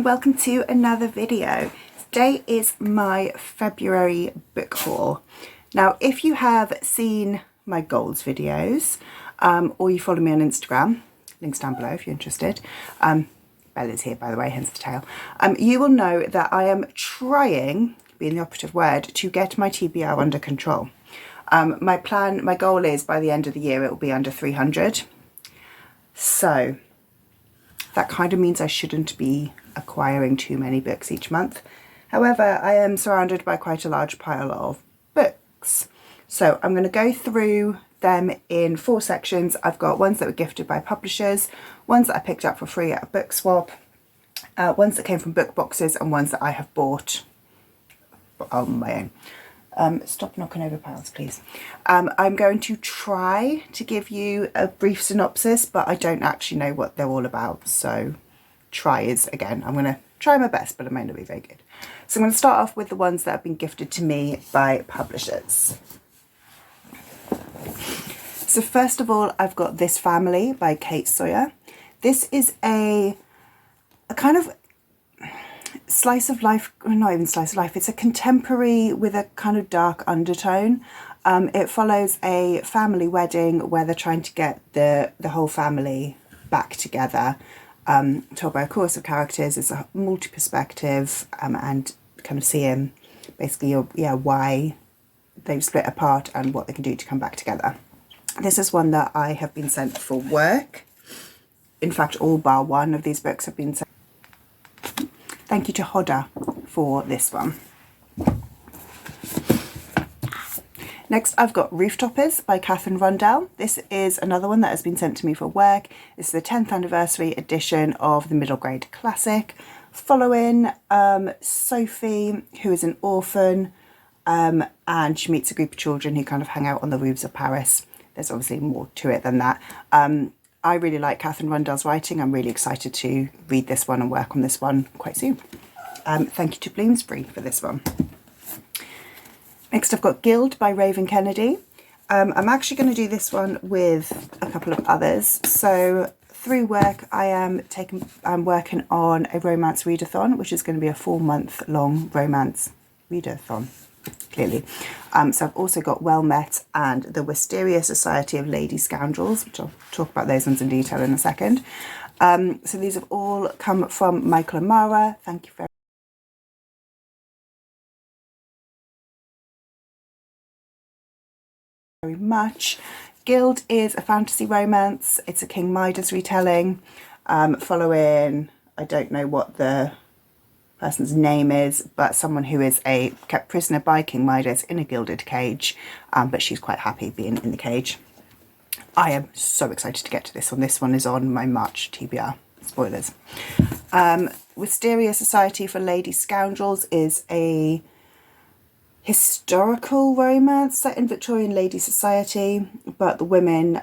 and welcome to another video. Today is my February book haul. Now, if you have seen my goals videos or you follow me on Instagram, links down below if you're interested. Bella's here, by the way, hence the tail. You will know that I am trying, being the operative word, to get my TBR under control. My goal is by the end of the year it will be under 300. So that kind of means I shouldn't be acquiring too many books each month. However, I am surrounded by quite a large pile of books. So I'm going to go through them in 4 sections. I've got ones that were gifted by publishers, ones that I picked up for free at a book swap, ones that came from book boxes, and ones that I have bought on my own. Stop knocking over piles, please. I'm going to try to give you a brief synopsis, but I don't actually know what they're all about. So try is, again, I'm going to try my best, but it may not be very good. So I'm going to start off with the ones that have been gifted to me by publishers. So first of all, I've got This Family by Kate Sawyer. This is a kind of slice of life, not even slice of life, it's a contemporary with a kind of dark undertone. It follows a family wedding where they're trying to get the whole family back together. Told by a chorus of characters. It's a multi-perspective and kind of seeing basically why they've split apart and what they can do to come back together. This is one that I have been sent for work. In fact, all bar one of these books have been sent. Thank you to Hodder for this one. Next, I've got Rooftoppers by Katherine Rundell. This is another one that has been sent to me for work. This is the 10th anniversary edition of the middle grade classic, following Sophie, who is an orphan, and she meets a group of children who kind of hang out on the roofs of Paris. There's obviously more to it than that. I really like Katherine Rundell's writing. I'm really excited to read this one and work on this one quite soon. Thank you to Bloomsbury for this one. Next, I've got Guild by Raven Kennedy. I'm actually going to do this one with a couple of others. So through work, I'm working on a romance readathon, which is going to be a 4-month-long romance readathon, clearly. So I've also got Well Met and the Wisteria Society of Lady Scoundrels, which I'll talk about those ones in detail in a second. So these have all come from Michael O'Mara. Thank you very much. Guild is a fantasy romance. It's a King Midas retelling, following, I don't know what the person's name is, but someone who is kept prisoner by King Midas in a gilded cage, but she's quite happy being in the cage. I am so excited to get to this one. This one is on my March TBR. Spoilers. Wisteria Society for Lady Scoundrels is a historical romance set in Victorian lady society, but the women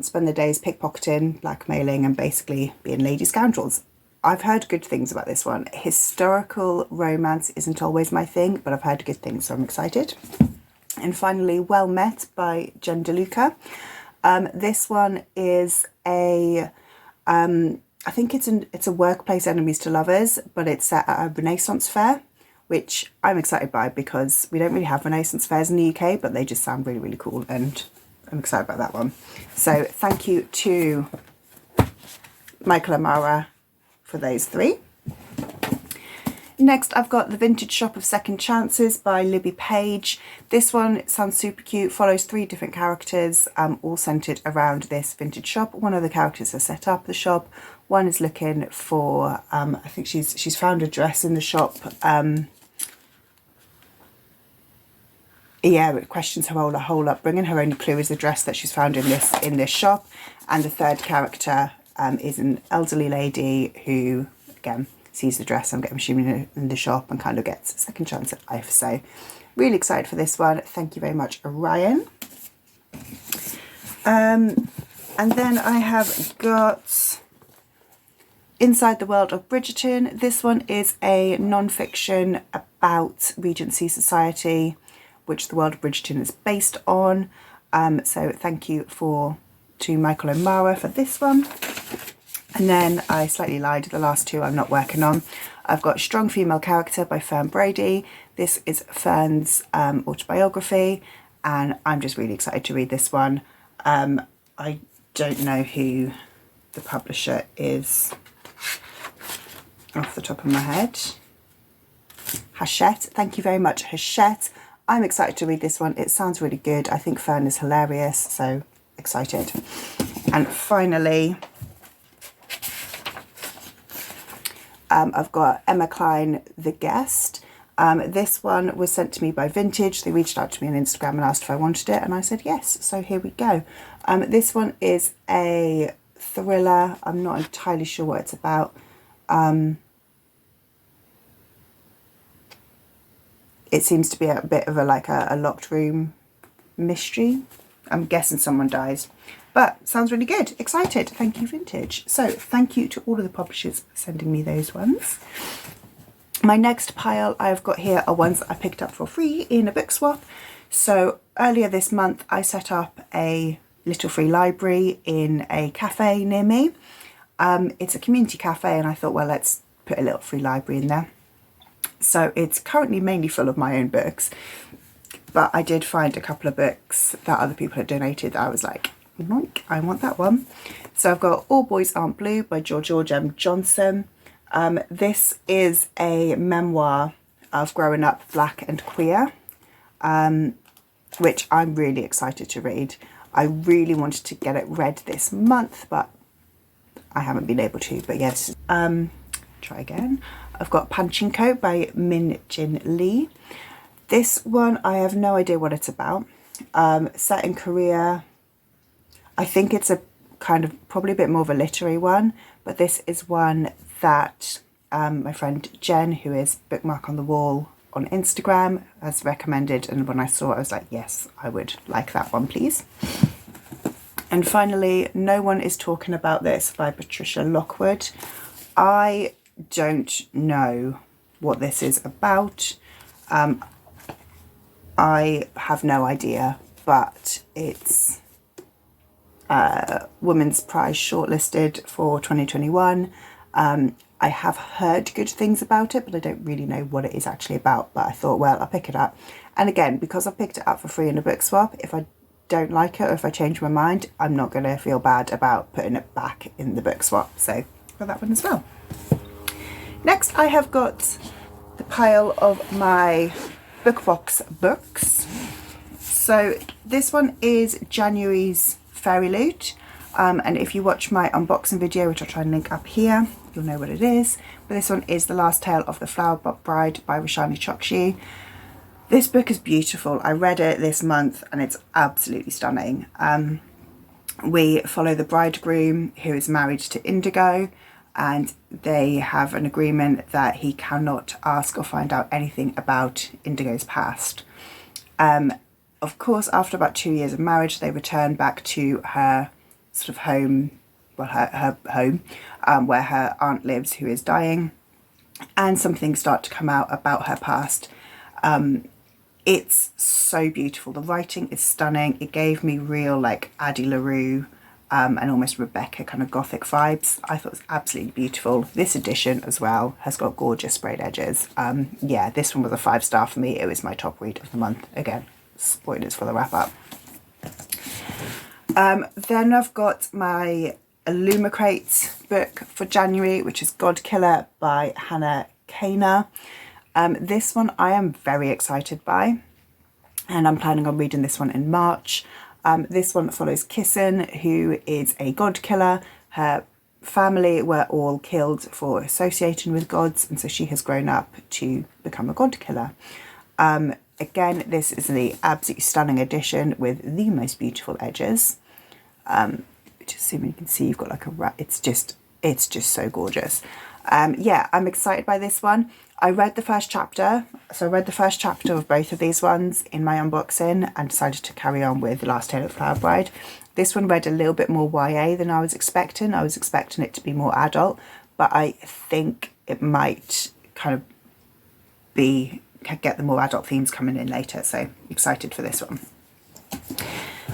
spend their days pickpocketing, blackmailing, and basically being lady scoundrels. I've heard good things about this one. Historical romance isn't always my thing, but I've heard good things, so I'm excited. And finally, Well Met by Jen DeLuca. This one is I think it's a workplace enemies to lovers, but it's set at a Renaissance fair, which I'm excited by because we don't really have Renaissance fairs in the UK, but they just sound really, really cool, and I'm excited about that one. So thank you to Michael O'Mara for those 3. Next, I've got The Vintage Shop of Second Chances by Libby Page. This one sounds super cute, follows 3 different characters, all centered around this vintage shop. One of the characters has set up the shop. One is looking for, I think she's found a dress in the shop. It questions her whole upbringing. Her only clue is the dress that she's found in this shop. And the third character is an elderly lady who, again, sees the dress, I'm assuming, in the shop and kind of gets a second chance at life. So really excited for this one. Thank you very much, Orion. And then I have got Inside the World of Bridgerton. This one is a non-fiction about Regency Society, which the world of Bridgerton is based on. So thank you to Michael O'Mara for this one. And then I slightly lied, the last two I'm not working on. I've got Strong Female Character by Fern Brady. This is Fern's autobiography, and I'm just really excited to read this one. I don't know who the publisher is off the top of my head. Hachette, thank you very much, Hachette. I'm excited to read this one. It sounds really good. I think Fern is hilarious, so excited. And finally, I've got Emma Cline, The Guest. This one was sent to me by Vintage. They reached out to me on Instagram and asked if I wanted it, and I said yes, so here we go. This one is a thriller. I'm not entirely sure what it's about. It seems to be a bit of a locked room mystery. I'm guessing someone dies, but sounds really good. Excited. Thank you, Vintage. So thank you to all of the publishers for sending me those ones. My next pile I've got here are ones that I picked up for free in a book swap. So earlier this month I set up a little free library in a cafe near me. It's a community cafe, and I thought, well, let's put a little free library in there. So it's currently mainly full of my own books, but I did find a couple of books that other people had donated that I was like, I want that one. So I've got All Boys Aren't Blue by George M. Johnson. This is a memoir of growing up black and queer, which I'm really excited to read. I really wanted to get it read this month, but I haven't been able to. But yes, try again. I've got Pachinko by Min Jin Lee. This one, I have no idea what it's about. Set in Korea. I think it's a kind of probably a bit more of a literary one, but this is one that my friend Jen, who is Bookmark on the Wall on Instagram, has recommended, and when I saw it I was like, yes, I would like that one, please. And finally, No One Is Talking About This by Patricia Lockwood. I don't know what this is about. I have no idea, but it's Women's Prize shortlisted for 2021. I have heard good things about it, but I don't really know what it is actually about. But I thought, well, I'll pick it up. And again, because I picked it up for free in a book swap, if I don't like it or if I change my mind, I'm not going to feel bad about putting it back in the book swap. So for that one as well. Next, I have got the pile of my BookBox books. So this one is January's Fairy Loot. And if you watch my unboxing video, which I'll try and link up here, you'll know what it is. But this one is The Last Tale of the Flower Bride by Roshani Chokshi. This book is beautiful. I read it this month and it's absolutely stunning. We follow the bridegroom who is married to Indigo, and they have an agreement that he cannot ask or find out anything about Indigo's past. Of course, after about 2 years of marriage, they return back to her sort of home, well, her home, where her aunt lives, who is dying, and some things start to come out about her past. It's so beautiful. The writing is stunning. It gave me real like Addie LaRue and almost Rebecca kind of gothic vibes. I thought it was absolutely beautiful. This edition as well has got gorgeous sprayed edges. Yeah, this one was a 5-star for me. It was my top read of the month. Again, spoilers for the wrap up. Then I've got my Illumicrate book for January, which is God Killer by Hannah Kaner. This one I am very excited by, and I'm planning on reading this one in March. This one follows Kissin, who is a god killer. Her family were all killed for associating with gods, and so she has grown up to become a god killer. Again, this is the absolutely stunning edition with the most beautiful edges. Just so you can see, you've got like a it's just so gorgeous. Yeah, I'm excited by this one. I read the first chapter, so I read the first chapter of both of these ones in my unboxing and decided to carry on with The Last Tale of the Flower Bride. This one read a little bit more YA than I was expecting. I was expecting it to be more adult, but I think it might kind of get the more adult themes coming in later, so excited for this one.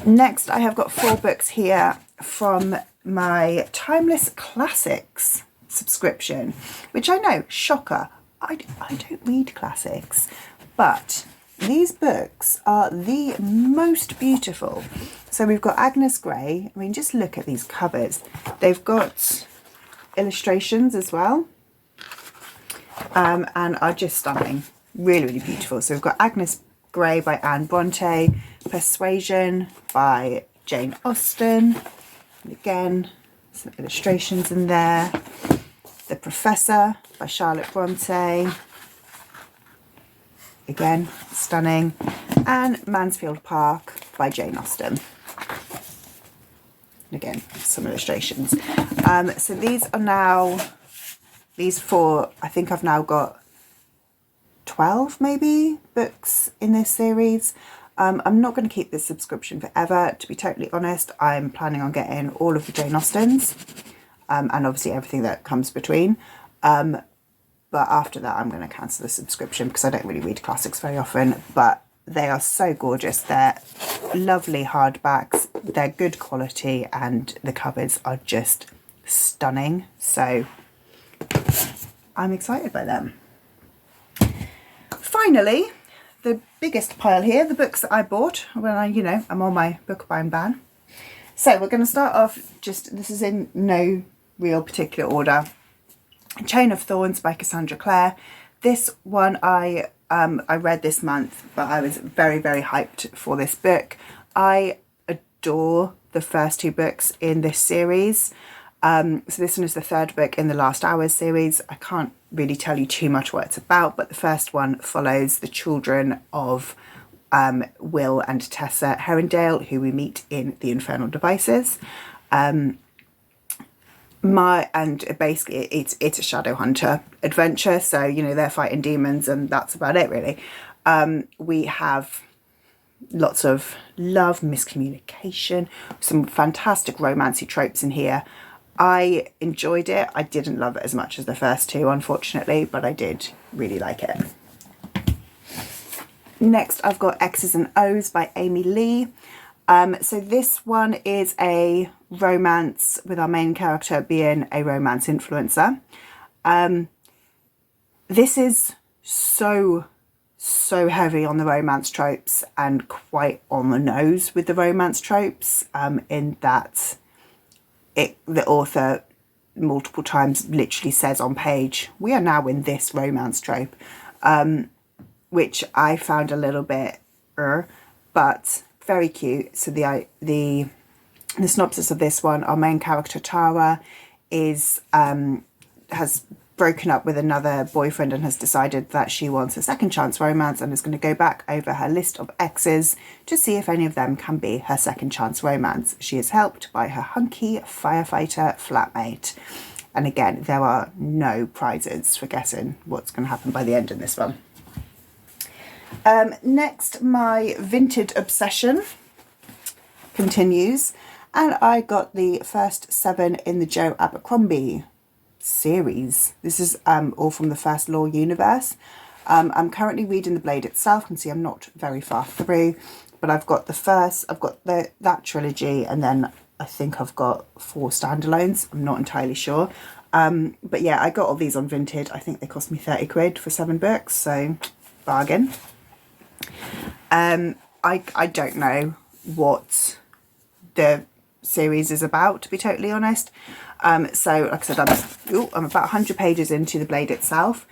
Next, I have got 4 books here from my Timeless Classics subscription, which I know, shocker, I don't read classics, but these books are the most beautiful. So we've got Agnes Grey. I mean, just look at these covers. They've got illustrations as well, and are just stunning. Really, really beautiful. So we've got Agnes Grey by Anne Bronte, Persuasion by Jane Austen, and again, some illustrations in there. The Professor by Charlotte Bronte, again, stunning, and Mansfield Park by Jane Austen. Again, some illustrations. So these are now, these 4, I think I've now got 12 maybe books in this series. I'm not going to keep this subscription forever, to be totally honest. I'm planning on getting all of the Jane Austens, and obviously everything that comes between. But after that, I'm going to cancel the subscription because I don't really read classics very often. But they are so gorgeous. They're lovely hardbacks. They're good quality, and the covers are just stunning. So I'm excited by them. Finally, the biggest pile here, the books that I bought when I'm on my book buying ban. So we're going to start off, this is in no real particular order. Chain of Thorns by Cassandra Clare. This one I read this month, but I was very, very hyped for this book. I adore the first 2 books in this series. So this one is the 3rd book in the Last Hours series. I can't really tell you too much what it's about, but the first one follows the children of Will and Tessa Herondale, who we meet in The Infernal Devices. Basically it's a Shadowhunter adventure, so they're fighting demons and that's about it really. We have lots of love, miscommunication, some fantastic romancy tropes in here. I enjoyed it. I didn't love it as much as the first 2, unfortunately, but I did really like it. Next, I've got X's and O's by Amy Lee. So this one is a romance with our main character being a romance influencer. This is so heavy on the romance tropes and quite on the nose with the romance tropes, in that the author multiple times literally says on page, we are now in this romance trope, which I found a little bit but very cute. So the synopsis of this one, our main character Tara is has broken up with another boyfriend and has decided that she wants a second chance romance and is going to go back over her list of exes to see if any of them can be her second chance romance. She is helped by her hunky firefighter flatmate. And again, there are no prizes for guessing what's going to happen by the end of this one. Next, my vintage obsession continues, and I got the first 7 in the Joe Abercrombie series. This is all from the First Law universe. I'm currently reading The Blade itself, and see I'm not very far through, but I've got that trilogy, and then I think I've got 4 standalones. I'm not entirely sure. But yeah, I got all these on Vinted. I think they cost me 30 quid for 7 books, so bargain. I don't know what the series is about, to be totally honest. So like I said, I'm about 100 pages into The Blade itself,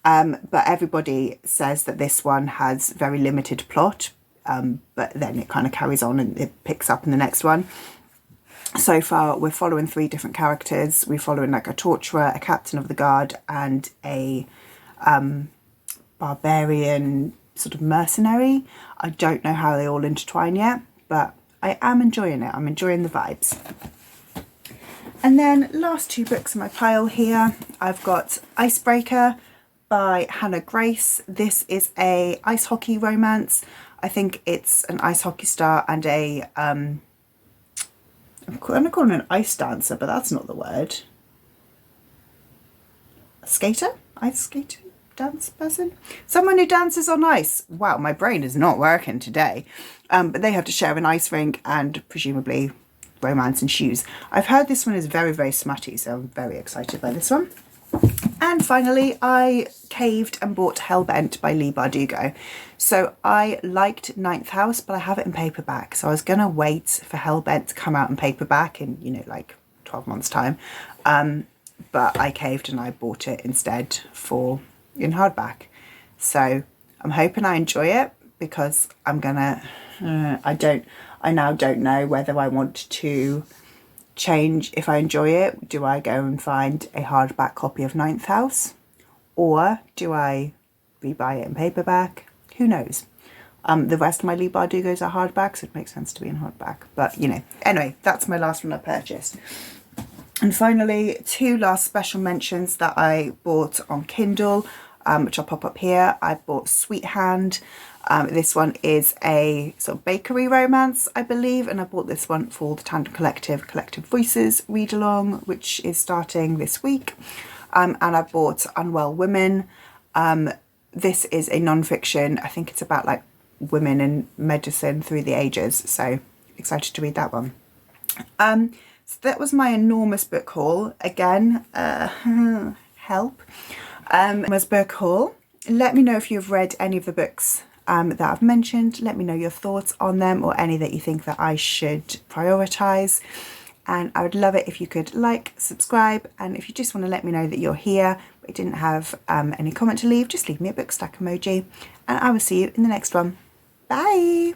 but everybody says that this one has very limited plot, but then it kind of carries on and it picks up in the next one. So far we're following 3 different characters. We're following like a torturer, a captain of the guard, and a barbarian sort of mercenary. I don't know how they all intertwine yet, but I am enjoying it. I'm enjoying the vibes. And then last 2 books in my pile here, I've got Icebreaker by Hannah Grace. This is a ice hockey romance. I think it's an ice hockey star and I'm going to call him an ice dancer, but that's not the word. A skater? Ice skater? dance person, someone who dances on ice. Wow, my brain is not working today. But they have to share an ice rink and presumably romance and shoes. I've heard this one is very, very smutty, so I'm very excited by this one. And finally, I caved and bought Hellbent by Leigh Bardugo. So I liked Ninth House, but I have it in paperback. So I was going to wait for Hellbent to come out in paperback in, you know, like 12 months time. But I caved and I bought it instead in hardback. So I'm hoping I enjoy it, because I'm gonna, I now don't know whether I want to change. If I enjoy it, do I go and find a hardback copy of Ninth House, or do I rebuy it in paperback? Who knows? The rest of my Leigh Bardugos are hardbacks, so it makes sense to be in hardback, but you know, anyway, that's my last one I purchased. And finally, 2 last special mentions that I bought on Kindle, which I'll pop up here. I bought Sweet Hand. This one is a sort of bakery romance, I believe, and I bought this one for the Tandem Collective Voices read along, which is starting this week. And I bought Unwell Women. This is a non-fiction. I think it's about like women in medicine through the ages, so excited to read that one. So that was my enormous book haul. Again, help. Enormous book haul. Let me know if you've read any of the books that I've mentioned. Let me know your thoughts on them, or any that you think that I should prioritise. And I would love it if you could like, subscribe, and if you just want to let me know that you're here but you didn't have any comment to leave, just leave me a book stack emoji, and I will see you in the next one. Bye!